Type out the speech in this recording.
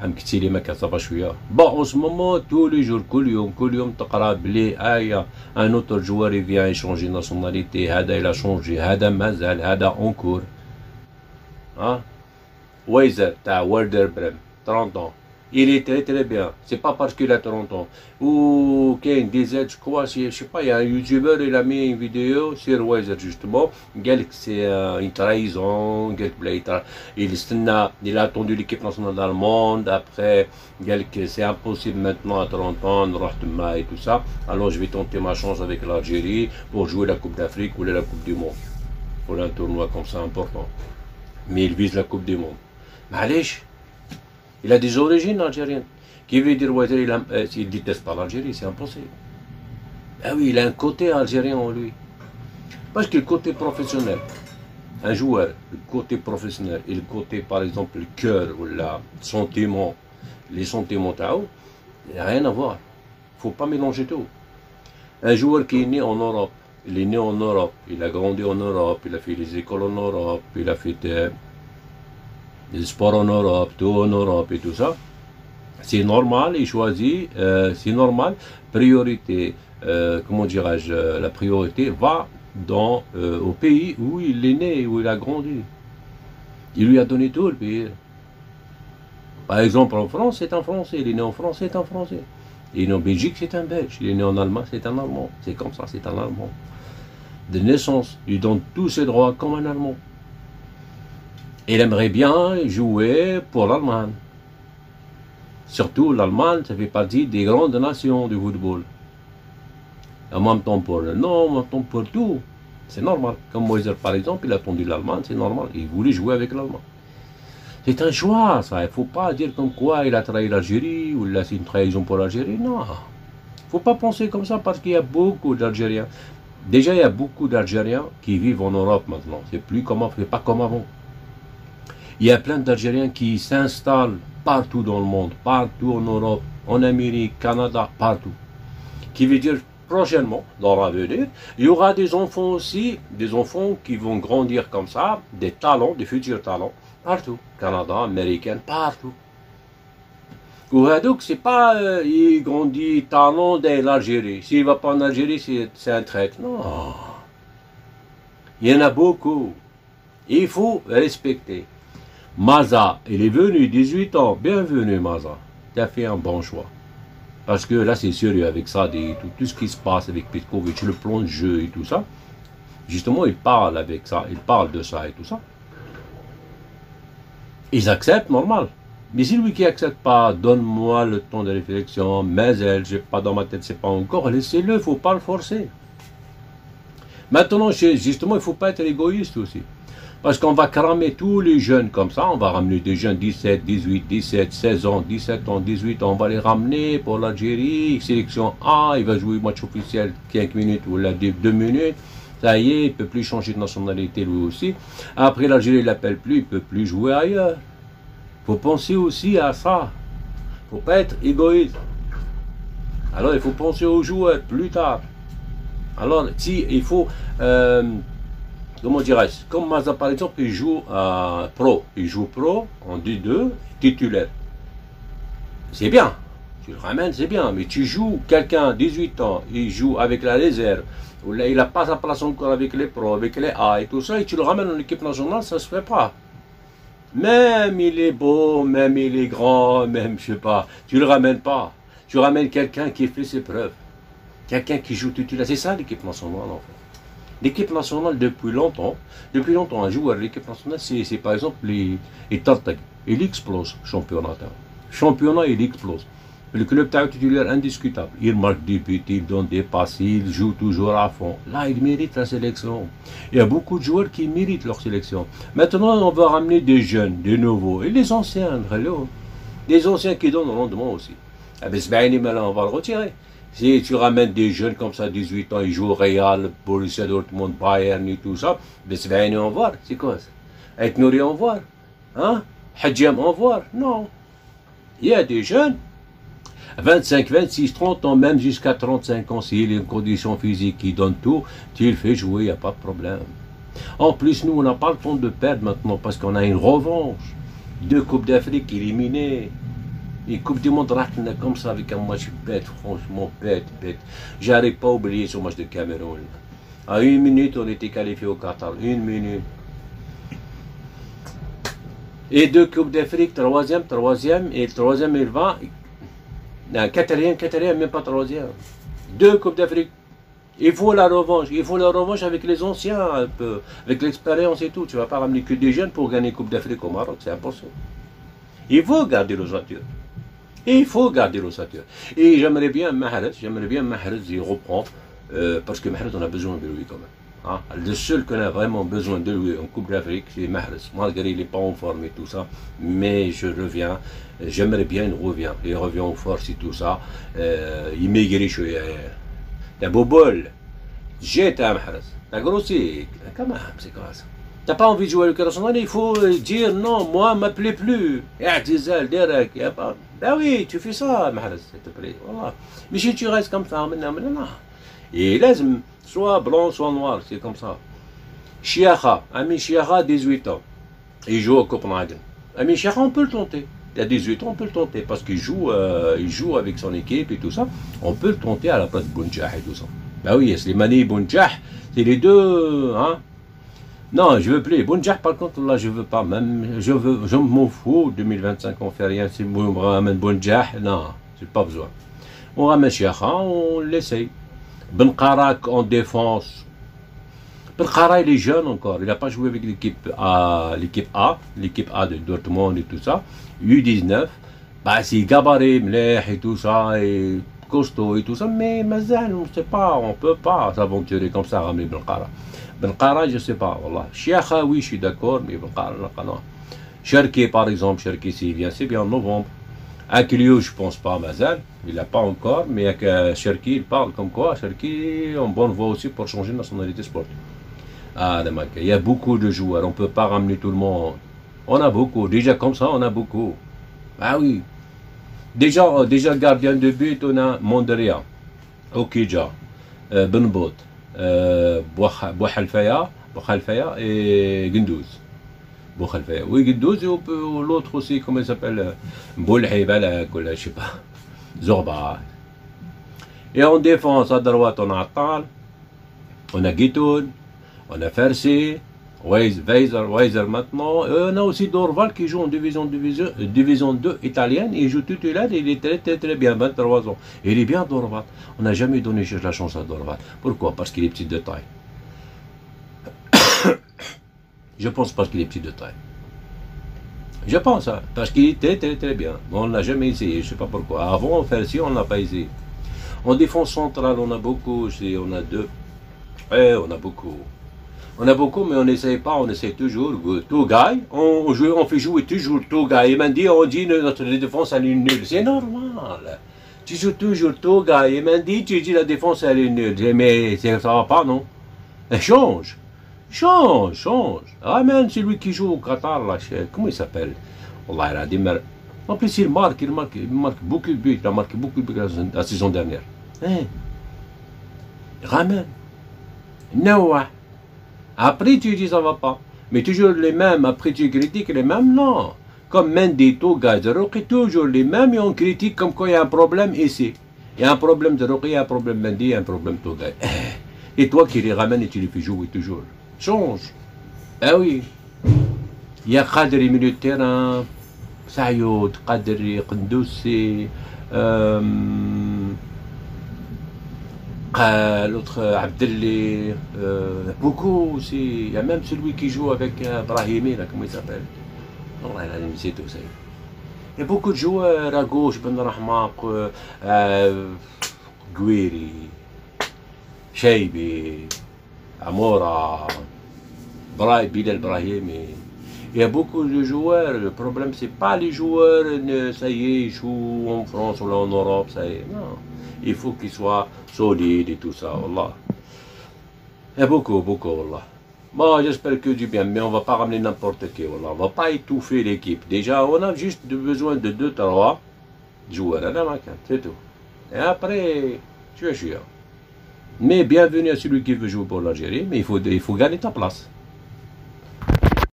حمكتي لي ما كتصبا شويه بون اون سو مومون تو لي جور كل يوم تقرا بلي ان اوتر جوار يفيان يشونجي ناسيوناليتي هذا الى شونجي هذا مازال هذا اونكور ها ويزر تاع وردر بريم 30 ans il est très très bien c'est pas parce qu'il a 30 ans ou كاين دي زاد كوا je sais pas il y a un youtubeur il a mis une vidéo sur Weiser justement قالك c'est une trahison قالك بلا il استنى il a attendu l'équipe nationale allemande après قالك c'est impossible maintenant à 30 ans نروح تما et tout ça alors je vais tenter ma chance avec l'Algérie pour jouer la Coupe d'Afrique ou la Coupe du Monde pour un tournoi comme ça important mais il vise la Coupe du Monde معليش il a des origines algériennes. Qui veut dire Weiser, il déteste pas l'Algérie, c'est impossible. Ah oui, il a un côté algérien en lui. Parce que le côté professionnel, un joueur, le côté professionnel et le côté, par exemple, le cœur ou le sentiment, les sentiments, il n'y a rien à voir. Il ne faut pas mélanger tout. Un joueur qui est né en Europe, il est né en Europe, il a grandi en Europe, il a fait les écoles en Europe, il a fait des sports en Europe, tout en Europe et tout ça, c'est normal, il choisit, c'est normal, priorité, comment dirais-je, la priorité va au pays où il est né, où il a grandi. Il lui a donné tout le pays. Par exemple, en France, c'est un Français, il est né en France, c'est un Français. Il est né en Belgique, c'est un Belge, il est né en Allemagne, c'est un Allemand. C'est comme ça, c'est un Allemand. De naissance, il donne tous ses droits comme un Allemand. Il aimerait bien jouer pour l'Allemagne. Surtout l'Allemagne, ça fait partie des grandes nations du football. En même temps pour le nom, en même temps pour tout. C'est normal. Comme Weiser par exemple, il a attendu l'Allemagne, c'est normal. Il voulait jouer avec l'Allemagne. C'est un choix, ça. Il ne faut pas dire comme quoi il a trahi l'Algérie ou là c'est une trahison pour l'Algérie. Non. Il ne faut pas penser comme ça parce qu'il y a beaucoup d'Algériens. Déjà, il y a beaucoup d'Algériens qui vivent en Europe maintenant. C'est pas comme avant. Il y a plein d'Algériens qui s'installent partout dans le monde, partout en Europe, en Amérique, Canada, partout. Qui veut dire prochainement, dans l'avenir, il y aura des enfants aussi, des enfants qui vont grandir comme ça, des talents, des futurs talents, partout. Canada, américain, partout. Ou donc c'est pas il grandit talent de l'Algérie. S'il va pas en Algérie, c'est un traître. Non. Il y en a beaucoup. Il faut respecter. Maza, il est venu 18 ans, bienvenue Maza, tu as fait un bon choix. Parce que là c'est sérieux avec ça, tout ce qui se passe avec Petkovic, le plan de jeu et tout ça. Justement il parle avec ça, il parle de ça et tout ça. Ils acceptent, normal. Mais si lui qui accepte pas, donne-moi le temps de réflexion, mais elle, j'ai pas dans ma tête, c'est pas encore, laissez-le, il ne faut pas le forcer. Maintenant, justement, il ne faut pas être égoïste aussi. Parce qu'on va cramer tous les jeunes comme ça, on va ramener des jeunes 17, 18, 17, 16 ans, 17 ans, 18 ans, on va les ramener pour l'Algérie, sélection A, il va jouer match officiel 5 minutes ou 2 minutes, ça y est, il ne peut plus changer de nationalité lui aussi. Après l'Algérie ne l'appelle plus, il ne peut plus jouer ailleurs. Il faut penser aussi à ça, il ne faut pas être égoïste. Alors il faut penser aux joueurs plus tard. Alors si il faut... comment dirais-je, comme Maza par exemple, il joue pro. Il joue pro en D2, titulaire. C'est bien, tu le ramènes, c'est bien, mais tu joues quelqu'un 18 ans, il joue avec la réserve, ou là il n'a pas sa place encore avec les pros, avec les A et tout ça, et tu le ramènes en équipe nationale, ça se fait pas. Même il est beau, même il est grand, même je sais pas, tu le ramènes pas. Tu ramènes quelqu'un qui fait ses preuves. Quelqu'un qui joue titulaire. C'est ça l'équipe nationale en fait. L'équipe nationale depuis longtemps, un joueur de l'équipe nationale, c'est par exemple les Tartag. Il explose championnat. Championnat, il explose. Le club titulaire indiscutable. Il marque des buts, il donne des passes, il joue toujours à fond. Là, il mérite la sélection. Il y a beaucoup de joueurs qui méritent leur sélection. Maintenant, on va ramener des jeunes, des nouveaux, et les anciens, des anciens qui donnent rendement aussi. Ah ben, on va le retirer. Si tu ramènes des jeunes comme ça, 18 ans, ils jouent au Real, Borussia Dortmund, Bayern et tout ça, ben on va voir, c'est quoi ça? Avec Nouri, on va voir. Hein? Hadjam, on va voir. Non. Il y a des jeunes, 25, 26, 30 ans, même jusqu'à 35 ans, s'il y a une condition physique qui donne tout, tu le fais jouer, il n'y a pas de problème. En plus, nous, on n'a pas le temps de perdre maintenant parce qu'on a une revanche. 2 Coupes d'Afrique éliminées. Une Coupe du Monde comme ça avec un match bête, franchement bête. J'arrive pas à oublier ce match de Cameroun. À 1 minute, on était qualifié au Qatar. 1 minute. Et 2 Coupes d'Afrique, troisième, et le troisième il va. Non, quatrième, même pas troisième. 2 Coupes d'Afrique. Il faut la revanche avec les anciens, un peu, avec l'expérience et tout. Tu vas pas ramener que des jeunes pour gagner Coupe d'Afrique au Maroc, c'est impossible. Il faut garder l'ossature. Et j'aimerais bien Mahrez y reprend, parce que Mahrez, on a besoin de lui quand même. Hein? Le seul qu'on a vraiment besoin de lui en Coupe d'Afrique, c'est Mahrez. Malgré il n'est pas en forme et tout ça, mais j'aimerais bien il revient en force et tout ça. Il maigrit, t'as beau bol, j'ai à Mahrez, t'as grossi, quand même, c'est quoi ça? T'as pas envie de jouer avec le national, il faut dire non, moi, m'appelez plus. Ben oui, tu fais ça, Mahrez, s'il te plaît. Voilà. Mais si tu restes comme ça, maintenant, et lazim, soit blanc, soit noir, c'est comme ça. Chiacha, Amin Chiacha, 18 ans. Il joue au Copenhagen. Amin Chiacha, on peut le tenter. Il a 18 ans, on peut le tenter, parce qu'il joue avec son équipe et tout ça. On peut le tenter à la place de Bounjah et tout ça. Ben oui, Slimani et Bounjah, c'est les deux, hein. Non, je veux plus. Bounjah, par contre, là, je veux pas. Même, je m'en fous. 2025, on fait rien. Si on ramène Bounjah, non, j'ai pas besoin. On ramène Chiacha, on l'essaye. Ben Karak en défense. Ben Karak, il est jeune encore. Il n'a pas joué avec l'équipe A de Dortmund et tout ça. U19. Bah, c'est gabarit, mleh et tout ça, et costaud et tout ça. Mais Mazal, on ne sait pas, on peut pas s'aventurer comme ça, ramener Ben Karak. Ben Karak, je ne sais pas, wallah. Chiacha, oui, je suis d'accord, mais Ben Karak, non. Cherki, par exemple, Cherki, s'il vient, c'est bien en novembre. Akiliou, je ne pense pas, Mazal, il n'a pas encore, mais avec Cherki, il parle comme quoi, Cherki, en bonne voie aussi pour changer de nationalité sportive. Ah, il y a beaucoup de joueurs, on ne peut pas ramener tout le monde. On a beaucoup, déjà comme ça, on a beaucoup. Ah oui. Déjà gardien de but, on a Monderia, Okidja, Benbout. Bouhalfaya et Gundouz. Bouhalfaya. Oui, Gundouz et l'autre aussi, comment il s'appelle? Boulhibala, je sais pas. Zorba. Et en défense, à droite, on a Attal, on a Guitoun, on a Farsi, Weiser maintenant. On a aussi Dorval qui joue en division 2 italienne. Il joue titulaire, il est très bien, 23 ans. Il est bien Dorval. On n'a jamais donné la chance à Dorval. Pourquoi? Parce qu'il est petit de taille. Je pense parce qu'il est petit de taille. Je pense, hein, parce qu'il était très bien. On n'a jamais essayé, je ne sais pas pourquoi. Avant, Farsi, on n'a pas essayé. En défense centrale, on a beaucoup, on a 2. On a beaucoup. On a beaucoup, mais on n'essaye pas, on essaye toujours. Tougaï, on fait jouer toujours Tougaï. Et Mendy, on dit notre défense, elle est nulle. C'est normal. Tu joues toujours Tougaï. Et Mendy, tu dis la défense, elle est nulle. Mais ça va pas, non? Change. Ramène celui qui joue au Qatar, là. Comment il s'appelle? Wallah, il a dit, en plus, il marque beaucoup de buts. Il a marqué beaucoup de buts la saison dernière. Hein? Ramène. Noah. Après, tu dis ça va pas. Mais toujours les mêmes, après tu critiques les mêmes, non. Comme Mendy, Tougaï, Zerouki, toujours les mêmes et on critique comme quoi il y a un problème ici. Il y a un problème de Zerouki, il y a un problème Mendy, il y a un problème Tougaï. Et toi qui les ramènes et tu les fais jouer toujours. Change. Ah oui. Il y a Qadri, milieu de terrain, Sayoud, Qadri, Qndoussi, l'autre Abdelli, beaucoup aussi. Il y a même celui qui joue avec Brahimi, là, comment il s'appelle? Oh là là, c'est tout ça. Il y a beaucoup de joueurs à gauche, Ben Rahmaq, Gouiri, Cheibi, Amoura, Bilal Brahimi. Il y a beaucoup de joueurs. Le problème, c'est pas les joueurs, ça y est, ils jouent en France ou là en Europe, ça y est. Non. Il faut qu'ils soient solides et tout ça, wallah. Il y a beaucoup, wallah. Bon, j'espère que du bien, mais on ne va pas ramener n'importe qui, wallah. On ne va pas étouffer l'équipe. Déjà, on a juste besoin de 2-3 joueurs, c'est tout. Et après, tu es chiant. Mais bienvenue à celui qui veut jouer pour l'Algérie, mais il faut gagner ta place.